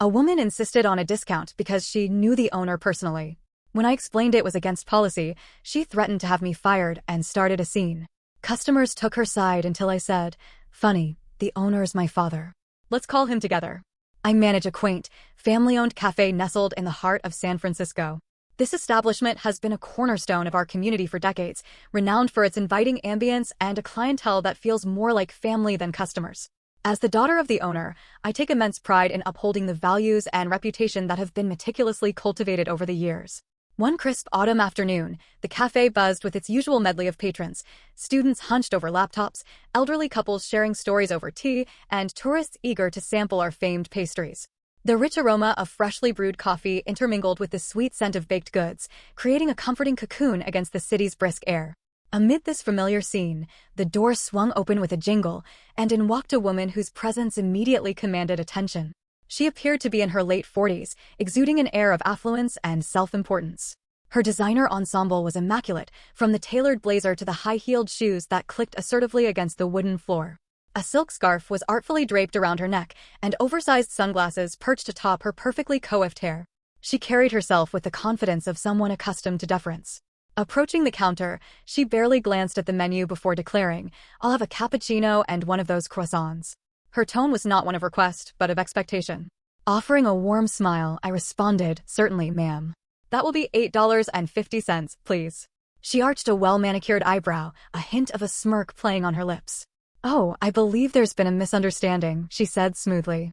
A woman insisted on a discount because she knew the owner personally. When I explained it was against policy, she threatened to have me fired and started a scene. Customers took her side until I said, "Funny, the owner's my father. Let's call him together." I manage a quaint, family-owned cafe nestled in the heart of San Francisco. This establishment has been a cornerstone of our community for decades, renowned for its inviting ambience and a clientele that feels more like family than customers. As the daughter of the owner, I take immense pride in upholding the values and reputation that have been meticulously cultivated over the years. One crisp autumn afternoon, the cafe buzzed with its usual medley of patrons, students hunched over laptops, elderly couples sharing stories over tea, and tourists eager to sample our famed pastries. The rich aroma of freshly brewed coffee intermingled with the sweet scent of baked goods, creating a comforting cocoon against the city's brisk air. Amid this familiar scene, the door swung open with a jingle, and in walked a woman whose presence immediately commanded attention. She appeared to be in her late 40s, exuding an air of affluence and self-importance. Her designer ensemble was immaculate, from the tailored blazer to the high-heeled shoes that clicked assertively against the wooden floor. A silk scarf was artfully draped around her neck, and oversized sunglasses perched atop her perfectly coiffed hair. She carried herself with the confidence of someone accustomed to deference. Approaching the counter, she barely glanced at the menu before declaring, "I'll have a cappuccino and one of those croissants." Her tone was not one of request, but of expectation. Offering a warm smile, I responded, "Certainly, ma'am. That will be $8.50, please." She arched a well-manicured eyebrow, a hint of a smirk playing on her lips. "Oh, I believe there's been a misunderstanding," she said smoothly.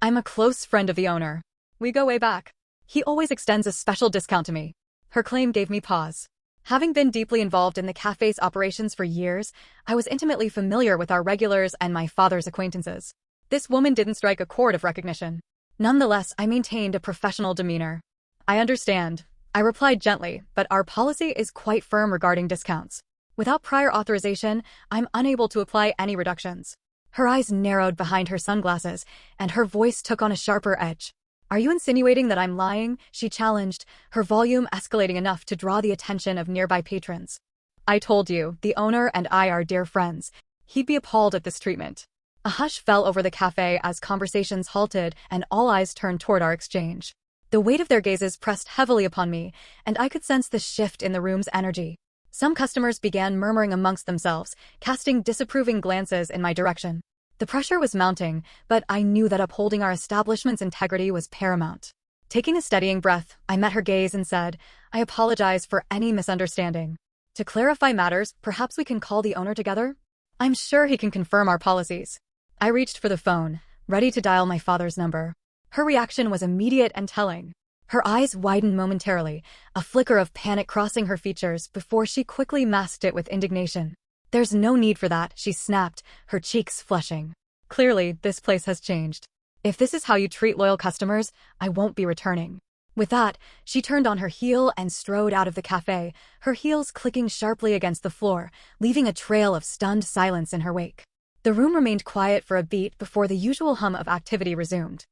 "I'm a close friend of the owner. We go way back. He always extends a special discount to me." Her claim gave me pause. Having been deeply involved in the cafe's operations for years, I was intimately familiar with our regulars and my father's acquaintances. This woman didn't strike a chord of recognition. Nonetheless, I maintained a professional demeanor. "I understand," I replied gently, "but our policy is quite firm regarding discounts. Without prior authorization, I'm unable to apply any reductions." Her eyes narrowed behind her sunglasses, and her voice took on a sharper edge. "Are you insinuating that I'm lying?" she challenged, her volume escalating enough to draw the attention of nearby patrons. "I told you, the owner and I are dear friends. He'd be appalled at this treatment." A hush fell over the cafe as conversations halted and all eyes turned toward our exchange. The weight of their gazes pressed heavily upon me, and I could sense the shift in the room's energy. Some customers began murmuring amongst themselves, casting disapproving glances in my direction. The pressure was mounting, but I knew that upholding our establishment's integrity was paramount. Taking a steadying breath, I met her gaze and said, "I apologize for any misunderstanding. To clarify matters, perhaps we can call the owner together? I'm sure he can confirm our policies." I reached for the phone, ready to dial my father's number. Her reaction was immediate and telling. Her eyes widened momentarily, a flicker of panic crossing her features before she quickly masked it with indignation. "There's no need for that," she snapped, her cheeks flushing. "Clearly, this place has changed. If this is how you treat loyal customers, I won't be returning." With that, she turned on her heel and strode out of the cafe, her heels clicking sharply against the floor, leaving a trail of stunned silence in her wake. The room remained quiet for a beat before the usual hum of activity resumed.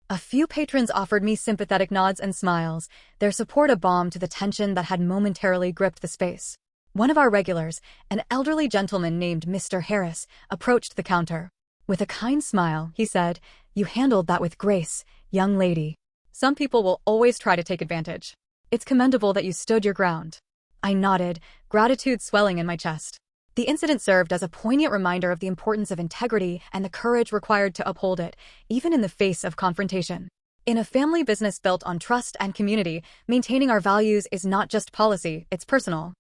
A few patrons offered me sympathetic nods and smiles, their support a balm to the tension that had momentarily gripped the space. One of our regulars, an elderly gentleman named Mr. Harris, approached the counter. With a kind smile, he said, "You handled that with grace, young lady. Some people will always try to take advantage. It's commendable that you stood your ground." I nodded, gratitude swelling in my chest. The incident served as a poignant reminder of the importance of integrity and the courage required to uphold it, even in the face of confrontation. In a family business built on trust and community, maintaining our values is not just policy, it's personal.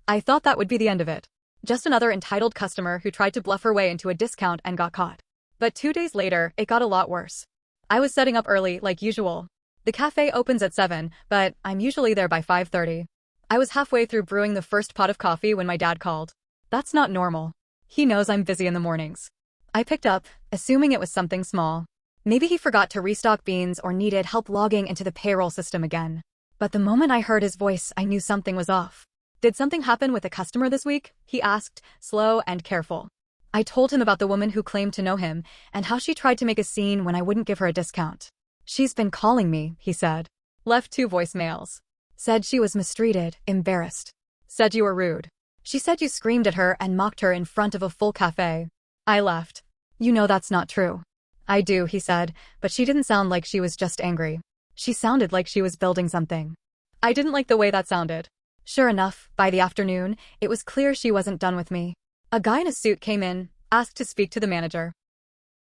I thought that would be the end of it. Just another entitled customer who tried to bluff her way into a discount and got caught. But 2 days later, it got a lot worse. I was setting up early, like usual. The cafe opens at 7, but I'm usually there by 5:30. I was halfway through brewing the first pot of coffee when my dad called. That's not normal. He knows I'm busy in the mornings. I picked up, assuming it was something small. Maybe he forgot to restock beans or needed help logging into the payroll system again. But the moment I heard his voice, I knew something was off. "Did something happen with a customer this week?" he asked, slow and careful. I told him about the woman who claimed to know him and how she tried to make a scene when I wouldn't give her a discount. "She's been calling me," he said. "Left 2 voicemails. Said she was mistreated, embarrassed. Said you were rude. She said you screamed at her and mocked her in front of a full cafe." I laughed. "You know that's not true." I do, he said, but she didn't sound like she was just angry. She sounded like she was building something. I didn't like the way that sounded. Sure enough, by the afternoon, it was clear she wasn't done with me. A guy in a suit came in, asked to speak to the manager.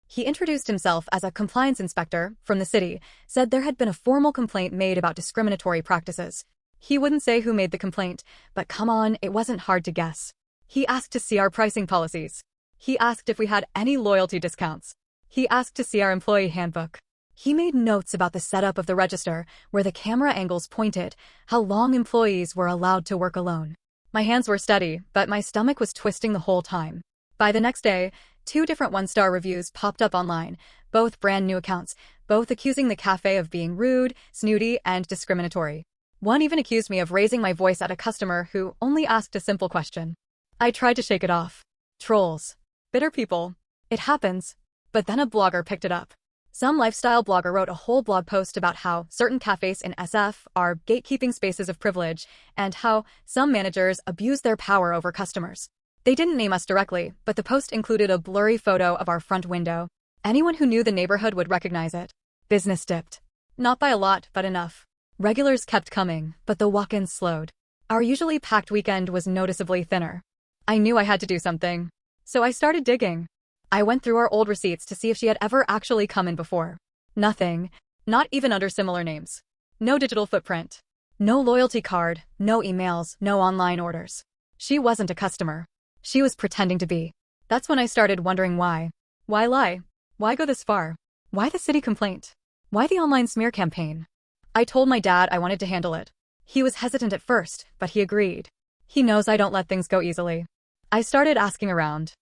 He introduced himself as a compliance inspector from the city, said there had been a formal complaint made about discriminatory practices. He wouldn't say who made the complaint, but come on, it wasn't hard to guess. He asked to see our pricing policies. He asked if we had any loyalty discounts. He asked to see our employee handbook. He made notes about the setup of the register, where the camera angles pointed, how long employees were allowed to work alone. My hands were steady, but my stomach was twisting the whole time. By the next day, 2 different 1-star reviews popped up online, both brand new accounts, both accusing the cafe of being rude, snooty, and discriminatory. One even accused me of raising my voice at a customer who only asked a simple question. I tried to shake it off. Trolls. Bitter people. It happens. But then a blogger picked it up. Some lifestyle blogger wrote a whole blog post about how certain cafes in SF are gatekeeping spaces of privilege and how some managers abuse their power over customers. They didn't name us directly, but the post included a blurry photo of our front window. Anyone who knew the neighborhood would recognize it. Business dipped. Not by a lot, but enough. Regulars kept coming, but the walk-ins slowed. Our usually packed weekend was noticeably thinner. I knew I had to do something. So I started digging. I went through our old receipts to see if she had ever actually come in before. Nothing. Not even under similar names. No digital footprint. No loyalty card, no emails, no online orders. She wasn't a customer. She was pretending to be. That's when I started wondering why. Why lie? Why go this far? Why the city complaint? Why the online smear campaign? I told my dad I wanted to handle it. He was hesitant at first, but he agreed. He knows I don't let things go easily. I started asking around.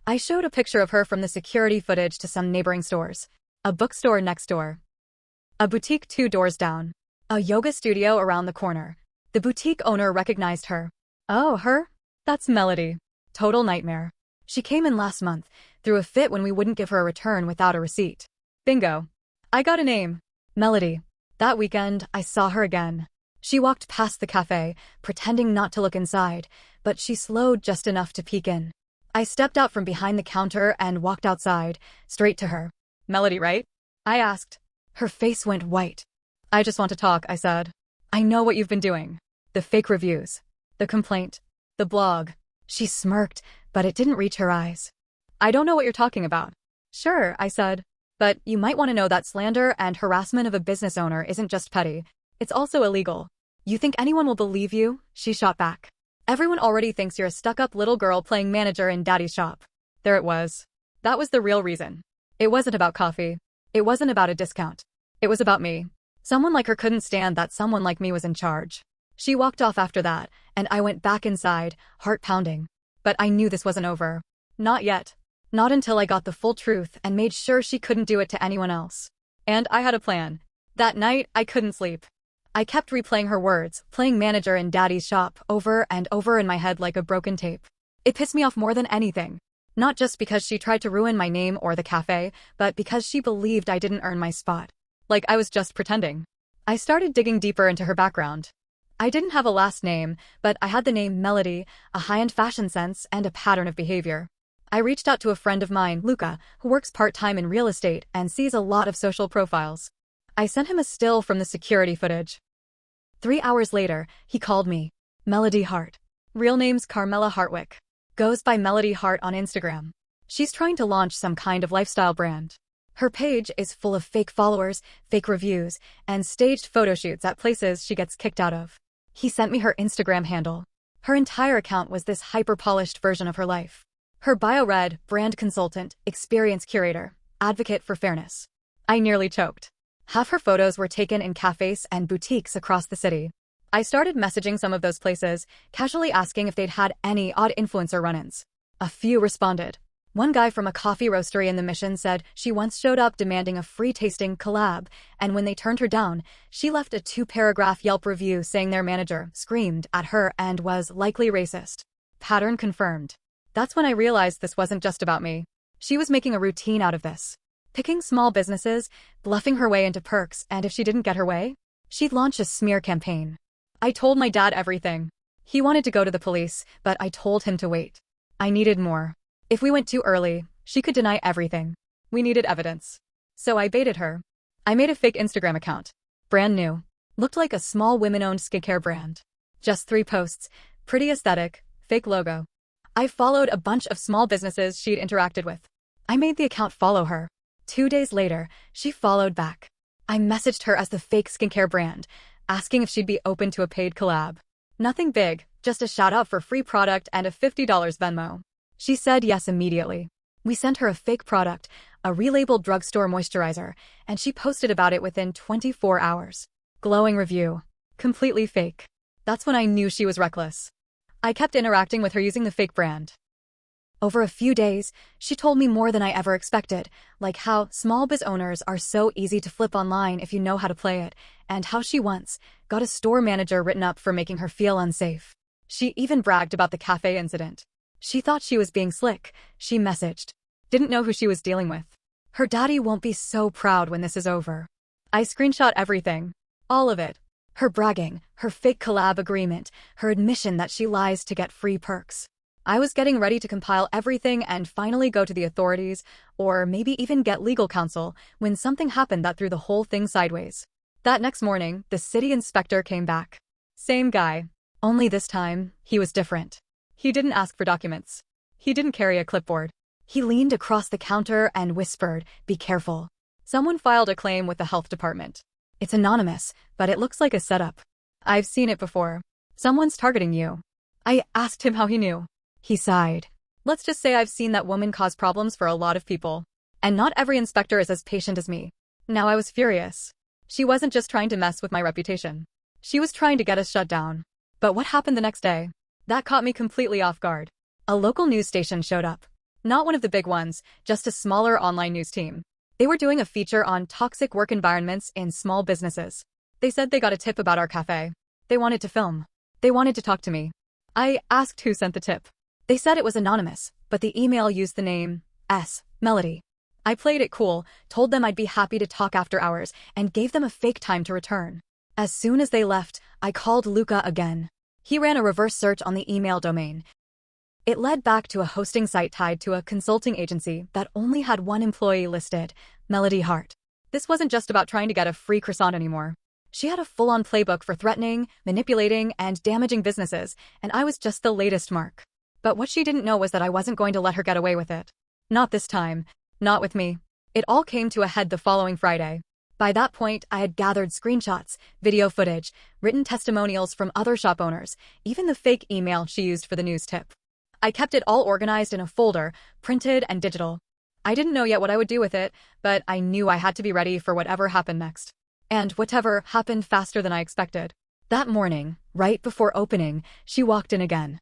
I showed a picture of her from the security footage to some neighboring stores. A bookstore next door. A boutique 2 doors down. A yoga studio around the corner. The boutique owner recognized her. Oh, her? That's Melody. Total nightmare. She came in last month, threw a fit when we wouldn't give her a return without a receipt. Bingo. I got a name. Melody. That weekend, I saw her again. She walked past the cafe, pretending not to look inside, but she slowed just enough to peek in. I stepped out from behind the counter and walked outside, straight to her. Melody, right? I asked. Her face went white. I just want to talk, I said. I know what you've been doing. The fake reviews. The complaint. The blog. She smirked, but it didn't reach her eyes. I don't know what you're talking about. Sure, I said. But you might want to know that slander and harassment of a business owner isn't just petty. It's also illegal. You think anyone will believe you? She shot back. Everyone already thinks you're a stuck-up little girl playing manager in daddy's shop. There it was. That was the real reason. It wasn't about coffee. It wasn't about a discount. It was about me. Someone like her couldn't stand that someone like me was in charge. She walked off after that, and I went back inside, heart pounding. But I knew this wasn't over. Not yet. Not until I got the full truth and made sure she couldn't do it to anyone else. And I had a plan. That night, I couldn't sleep. I kept replaying her words, playing manager in daddy's shop, over and over in my head like a broken tape. It pissed me off more than anything. Not just because she tried to ruin my name or the cafe, but because she believed I didn't earn my spot. Like I was just pretending. I started digging deeper into her background. I didn't have a last name, but I had the name Melody, a high-end fashion sense, and a pattern of behavior. I reached out to a friend of mine, Luca, who works part-time in real estate and sees a lot of social profiles. I sent him a still from the security footage. 3 hours later, he called me. Melody Hart. Real name's Carmela Hartwick. Goes by Melody Hart on Instagram. She's trying to launch some kind of lifestyle brand. Her page is full of fake followers, fake reviews, and staged photo shoots at places she gets kicked out of. He sent me her Instagram handle. Her entire account was this hyper-polished version of her life. Her bio read, brand consultant, experience curator, advocate for fairness. I nearly choked. Half her photos were taken in cafes and boutiques across the city. I started messaging some of those places, casually asking if they'd had any odd influencer run-ins. A few responded. One guy from a coffee roastery in the Mission said she once showed up demanding a free tasting collab, and when they turned her down, she left a 2-paragraph Yelp review saying their manager screamed at her and was likely racist. Pattern confirmed. That's when I realized this wasn't just about me. She was making a routine out of this. Picking small businesses, bluffing her way into perks, and if she didn't get her way, she'd launch a smear campaign. I told my dad everything. He wanted to go to the police, but I told him to wait. I needed more. If we went too early, she could deny everything. We needed evidence. So I baited her. I made a fake Instagram account. Brand new. Looked like a small women-owned skincare brand. Just 3 posts. Pretty aesthetic. Fake logo. I followed a bunch of small businesses she'd interacted with. I made the account follow her. 2 days later, she followed back. I messaged her as the fake skincare brand, asking if she'd be open to a paid collab. Nothing big, just a shout out for free product and a $50 Venmo. She said yes immediately. We sent her a fake product, a relabeled drugstore moisturizer, and she posted about it within 24 hours. Glowing review. Completely fake. That's when I knew she was reckless. I kept interacting with her using the fake brand. Over a few days, she told me more than I ever expected, like how small biz owners are so easy to flip online if you know how to play it, and how she once got a store manager written up for making her feel unsafe. She even bragged about the cafe incident. She thought she was being slick, she messaged. Didn't know who she was dealing with. Her daddy won't be so proud when this is over. I screenshot everything. All of it. Her bragging, her fake collab agreement, her admission that she lies to get free perks. I was getting ready to compile everything and finally go to the authorities, or maybe even get legal counsel, when something happened that threw the whole thing sideways. That next morning, the city inspector came back. Same guy. Only this time, he was different. He didn't ask for documents. He didn't carry a clipboard. He leaned across the counter and whispered, "Be careful. Someone filed a claim with the health department. It's anonymous, but it looks like a setup. I've seen it before. Someone's targeting you." I asked him how he knew. He sighed. "Let's just say I've seen that woman cause problems for a lot of people. And not every inspector is as patient as me." Now I was furious. She wasn't just trying to mess with my reputation. She was trying to get us shut down. But what happened the next day? That caught me completely off guard. A local news station showed up. Not one of the big ones, just a smaller online news team. They were doing a feature on toxic work environments in small businesses. They said they got a tip about our cafe. They wanted to film. They wanted to talk to me. I asked who sent the tip. They said it was anonymous, but the email used the name Melody. I played it cool, told them I'd be happy to talk after hours, and gave them a fake time to return. As soon as they left, I called Luca again. He ran a reverse search on the email domain. It led back to a hosting site tied to a consulting agency that only had one employee listed, Melody Hart. This wasn't just about trying to get a free croissant anymore. She had a full-on playbook for threatening, manipulating, and damaging businesses, and I was just the latest mark. But what she didn't know was that I wasn't going to let her get away with it. Not this time. Not with me. It all came to a head the following Friday. By that point, I had gathered screenshots, video footage, written testimonials from other shop owners, even the fake email she used for the news tip. I kept it all organized in a folder, printed and digital. I didn't know yet what I would do with it, but I knew I had to be ready for whatever happened next. And whatever happened faster than I expected. That morning, right before opening, she walked in again.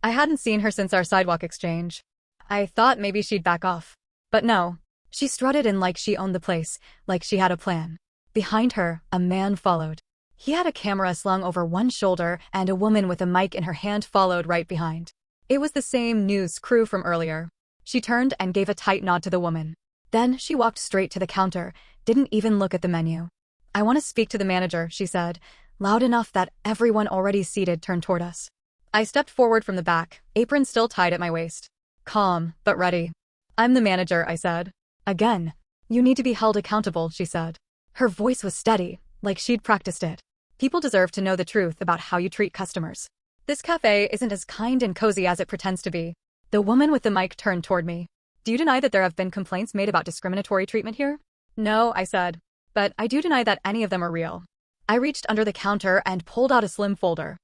I hadn't seen her since our sidewalk exchange. I thought maybe she'd back off. But no. She strutted in like she owned the place, like she had a plan. Behind her, a man followed. He had a camera slung over one shoulder and a woman with a mic in her hand followed right behind. It was the same news crew from earlier. She turned and gave a tight nod to the woman. Then she walked straight to the counter, didn't even look at the menu. "I want to speak to the manager," she said, loud enough that everyone already seated turned toward us. I stepped forward from the back, apron still tied at my waist. Calm, but ready. "I'm the manager," I said. Again. "You need to be held accountable," she said. Her voice was steady, like she'd practiced it. "People deserve to know the truth about how you treat customers. This cafe isn't as kind and cozy as it pretends to be." The woman with the mic turned toward me. "Do you deny that there have been complaints made about discriminatory treatment here?" "No," I said. "But I do deny that any of them are real." I reached under the counter and pulled out a slim folder.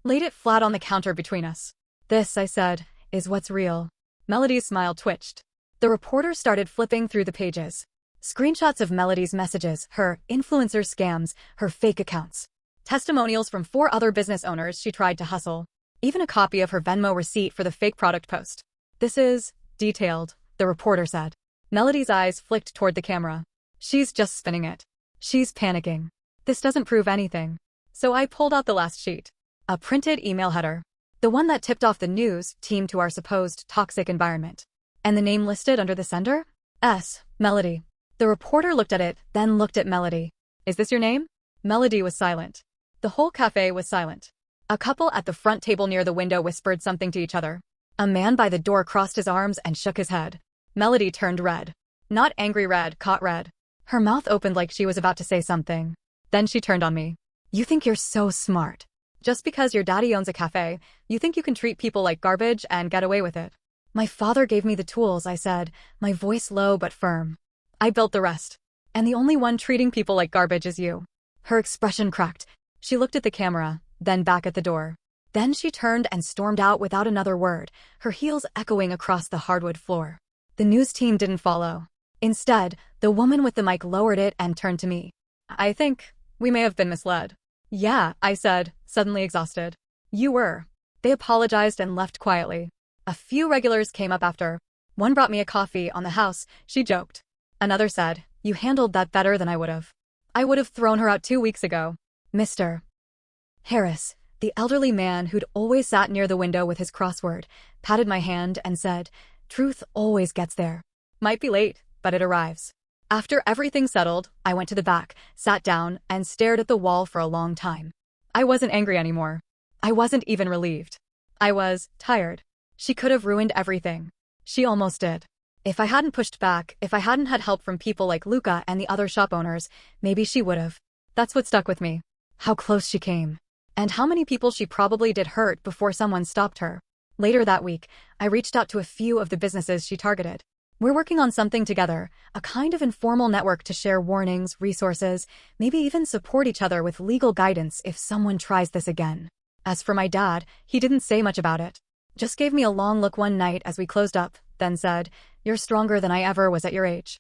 Laid it flat on the counter between us. "This," I said, "is what's real." Melody's smile twitched. The reporter started flipping through the pages. Screenshots of Melody's messages, her influencer scams, her fake accounts. Testimonials from 4 other business owners she tried to hustle. Even a copy of her Venmo receipt for the fake product post. "This is detailed," the reporter said. Melody's eyes flicked toward the camera. "She's just spinning it. She's panicking. This doesn't prove anything." So I pulled out the last sheet. A printed email header. The one that tipped off the news team to our supposed toxic environment. And the name listed under the sender? Melody. The reporter looked at it, then looked at Melody. "Is this your name?" Melody was silent. The whole cafe was silent. A couple at the front table near the window whispered something to each other. A man by the door crossed his arms and shook his head. Melody turned red. Not angry red, caught red. Her mouth opened like she was about to say something. Then she turned on me. You think you're so smart. Just because your daddy owns a cafe, you think you can treat people like garbage and get away with it. My father gave me the tools, I said, my voice low but firm. I built the rest. And the only one treating people like garbage is you. Her expression cracked. She looked at the camera, then back at the door. Then she turned and stormed out without another word, her heels echoing across the hardwood floor. The news team didn't follow. Instead, the woman with the mic lowered it and turned to me. I think we may have been misled. Yeah, I said, suddenly exhausted. You were. They apologized and left quietly. A few regulars came up after. One brought me a coffee on the house, she joked. Another said, you handled that better than I would have. I would have thrown her out 2 weeks ago. Mr. Harris, the elderly man who'd always sat near the window with his crossword, patted my hand and said, truth always gets there. Might be late, but it arrives. After everything settled, I went to the back, sat down, and stared at the wall for a long time. I wasn't angry anymore. I wasn't even relieved. I was tired. She could have ruined everything. She almost did. If I hadn't pushed back, if I hadn't had help from people like Luca and the other shop owners, maybe she would have. That's what stuck with me. How close she came. And how many people she probably did hurt before someone stopped her. Later that week, I reached out to a few of the businesses she targeted. We're working on something together, a kind of informal network to share warnings, resources, maybe even support each other with legal guidance if someone tries this again. As for my dad, he didn't say much about it. Just gave me a long look one night as we closed up, then said, you're stronger than I ever was at your age.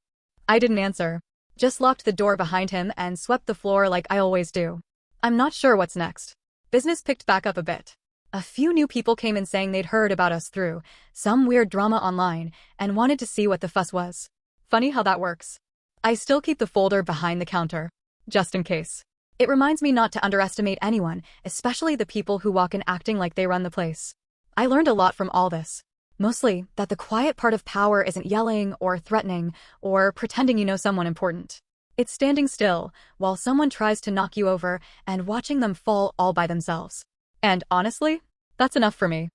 I didn't answer. Just locked the door behind him and swept the floor like I always do. I'm not sure what's next. Business picked back up a bit. A few new people came in saying they'd heard about us through some weird drama online and wanted to see what the fuss was. Funny how that works. I still keep the folder behind the counter, just in case. It reminds me not to underestimate anyone, especially the people who walk in acting like they run the place. I learned a lot from all this. Mostly, that the quiet part of power isn't yelling or threatening or pretending you know someone important. It's standing still while someone tries to knock you over and watching them fall all by themselves. And honestly, that's enough for me.